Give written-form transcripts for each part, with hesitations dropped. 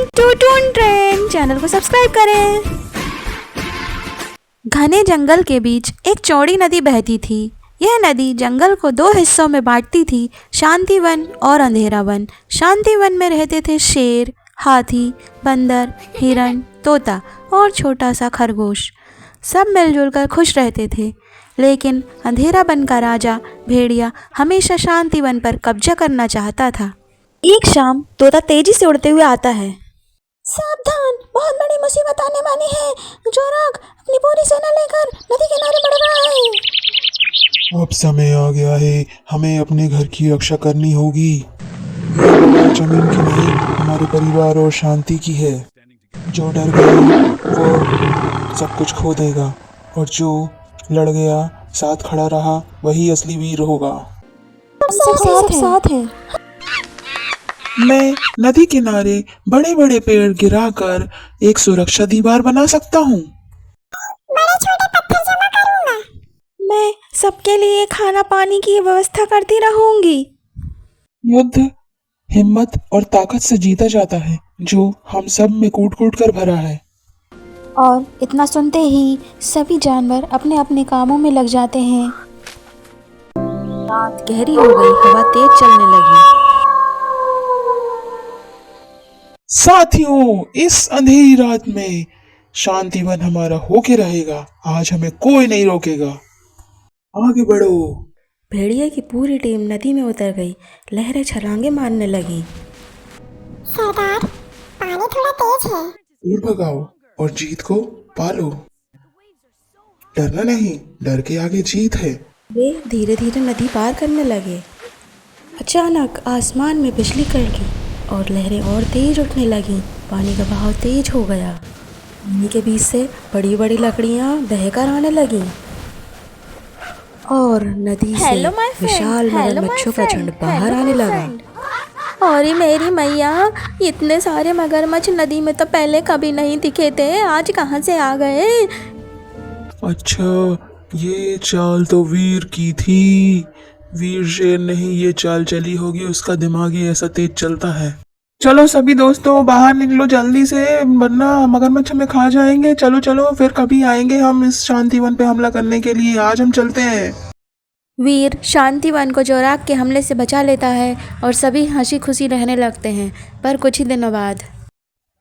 Welcome to Toon Train. Channel को subscribe करें। घने जंगल के बीच एक चौड़ी नदी बहती थी। यह नदी जंगल को दो हिस्सों में बांटती थी, शांति वन और अंधेरा वन। शांति वन में रहते थे शेर, हाथी, बंदर, हिरण, तोता और छोटा सा खरगोश। सब मिलजुल कर खुश रहते थे। लेकिन अंधेरा वन का राजा भेड़िया हमेशा शांति वन पर कब्जा करना चाहता था। एक शाम तोता तेजी से उड़ते हुए आता है। सावधान, बहुत बड़ी मुसीबत आने वाली है। जोराग अपनी पूरी सेना लेकर नदी किनारे बढ़ रहा है। अब समय आ गया है, हमें अपने घर की रक्षा करनी होगी। यह लड़ाई जमीन की नहीं, हमारे परिवार और शांति की है। जो डर गया वो सब कुछ खो देगा, और जो लड़ गया, साथ खड़ा रहा, वही असली वीर होगा। सब साथ हैं। मैं नदी किनारे बड़े बड़े पेड़ गिराकर एक सुरक्षा दीवार बना सकता हूँ। बड़े छोटे पत्थर जमा करूंगा। मैं सबके लिए खाना पानी की व्यवस्था करती रहूंगी। युद्ध हिम्मत और ताकत से जीता जाता है, जो हम सब में कूट कूट कर भरा है। और इतना सुनते ही सभी जानवर अपने अपने कामों में लग जाते हैं। रात गहरी हो गई, हवा तेज चलने लगी। साथियों, इस अंधेरी रात में शांतिवन हमारा होके रहेगा। आज हमें कोई नहीं रोकेगा। आगे बढ़ो। भेड़िया की पूरी टीम नदी में उतर गई। लहरें छलांगे मारने लगी। सरदार, पानी थोड़ा तेज है। दूर भगाओ और जीत को पालो। डरना नहीं, डर के आगे जीत है। वे धीरे धीरे नदी पार करने लगे। अचानक आसमान में बिजली कड़की और लहरें और तेज उठने लगी। पानी का बहाव तेज हो गया। पानी के बीच से बड़ी बड़ी लकड़ियां बहकर आने लगीं और नदी से विशाल मगरमच्छों का झुंड बाहर आने लगा। अरे मेरी मैया, इतने सारे मगरमच्छ नदी में तो पहले कभी नहीं दिखे थे, आज कहाँ से आ गए? अच्छा, ये चाल तो वीर की थी। वीर शेर नहीं ये चाल चली होगी, उसका दिमाग ही ऐसा तेज चलता है। चलो सभी दोस्तों, बाहर निकलो जल्दी से, वरना मगरमच्छ हमें खा जाएंगे। चलो चलो, फिर कभी आएंगे हम इस शांतिवन पे हमला करने के लिए। आज हम चलते हैं। वीर शांतिवन को जोराग के हमले से बचा लेता है और सभी हंसी खुशी रहने लगते हैं। पर कुछ ही दिनों बाद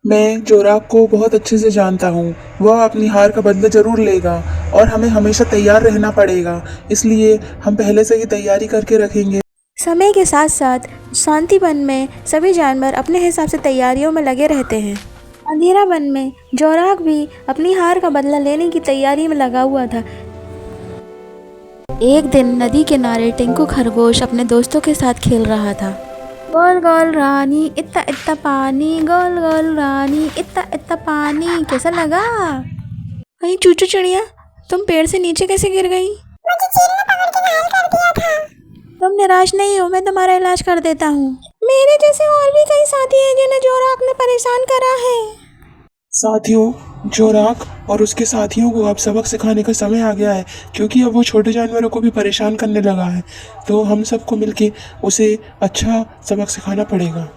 मैं जोराग को बहुत अच्छे से जानता हूँ। वह अपनी हार का बदला जरूर लेगा और हमें हमेशा तैयार रहना पड़ेगा, इसलिए हम पहले से ही तैयारी करके रखेंगे। समय के साथ साथ शांतिवन में सभी जानवर अपने हिसाब से तैयारियों में लगे रहते हैं। अंधेरा वन में जोराग भी अपनी हार का बदला लेने की तैयारी में लगा हुआ था। एक दिन नदी किनारे टिंकू खरगोश अपने दोस्तों के साथ खेल रहा था। गोल गोल रानी इत्ता इत्ता पानी, गोल गोल रानी इत्ता इत्ता पानी। कैसा लगा? अरे चूचू चिड़िया, तुम पेड़ से नीचे कैसे गिर गई? मुझे चील ने पकड़ के घायल कर दिया था। तुम निराश नहीं हो, मैं तुम्हारा इलाज कर देता हूँ। मेरे जैसे और भी कई साथी हैं जिन्हें जोराग ने परेशान करा है। साथियों, जोराग और उसके साथियों को अब सबक सिखाने का समय आ गया है, क्योंकि अब वो छोटे जानवरों को भी परेशान करने लगा है। तो हम सबको मिलके उसे अच्छा सबक सिखाना पड़ेगा।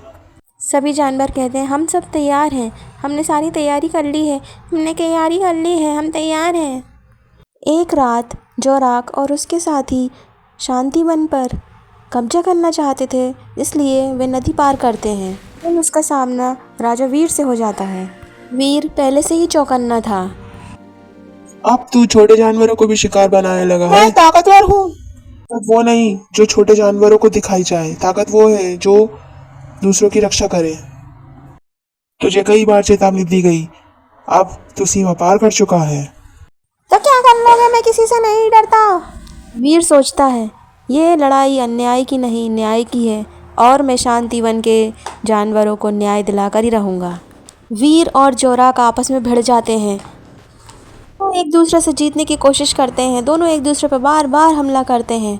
सभी जानवर कहते हैं, हम सब तैयार हैं, हमने सारी तैयारी कर ली है, हम तैयार हैं। एक रात जोराग और उसके साथी शांतिवन पर कब्जा करना चाहते थे, इसलिए वे नदी पार करते हैं। लेकिन उसका सामना राजा वीर से हो जाता है। वीर पहले से ही चौकन्ना था। अब तू छोटे जानवरों को भी शिकार बनाने लगा है। मैं ताकतवर हूँ। वो नहीं जो छोटे जानवरों को दिखाई जाए, ताकत वो है जो दूसरों की रक्षा करे। तुझे कई बार चेतावनी दी गई, अब तू सीमा पार कर चुका है। तो क्या कर लोगे? मैं किसी से नहीं डरता। वीर सोचता है, ये लड़ाई अन्याय की नहीं, न्याय की है, और मैं शांतिवन के जानवरों को न्याय दिलाकर ही रहूँगा। वीर और जोराग आपस में भिड़ जाते हैं। वो एक दूसरे से जीतने की कोशिश करते हैं। दोनों एक दूसरे पर बार बार हमला करते हैं।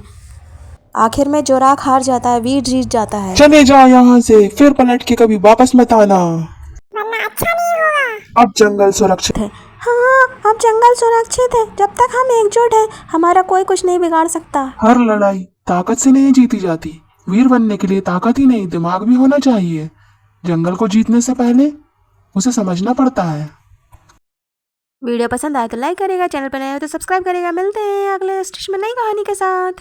आखिर में जोराग हार जाता है, वीर जीत जाता है। चले जाओ यहाँ से, फिर पलट के कभी वापस मत आना, वरना अच्छा नहीं होगा। अब जंगल सुरक्षित है। हाँ, अब जंगल सुरक्षित है। जब तक हम एकजुट हैं, हमारा कोई कुछ नहीं बिगाड़ सकता। हर लड़ाई ताकत से नहीं जीती जाती। वीर बनने के लिए ताकत ही नहीं, दिमाग भी होना चाहिए। जंगल को जीतने से पहले उसे समझना पड़ता है। वीडियो पसंद आए तो लाइक करेगा, चैनल पर नए हो तो सब्सक्राइब करेगा। मिलते हैं अगले स्टेशन में नई कहानी के साथ।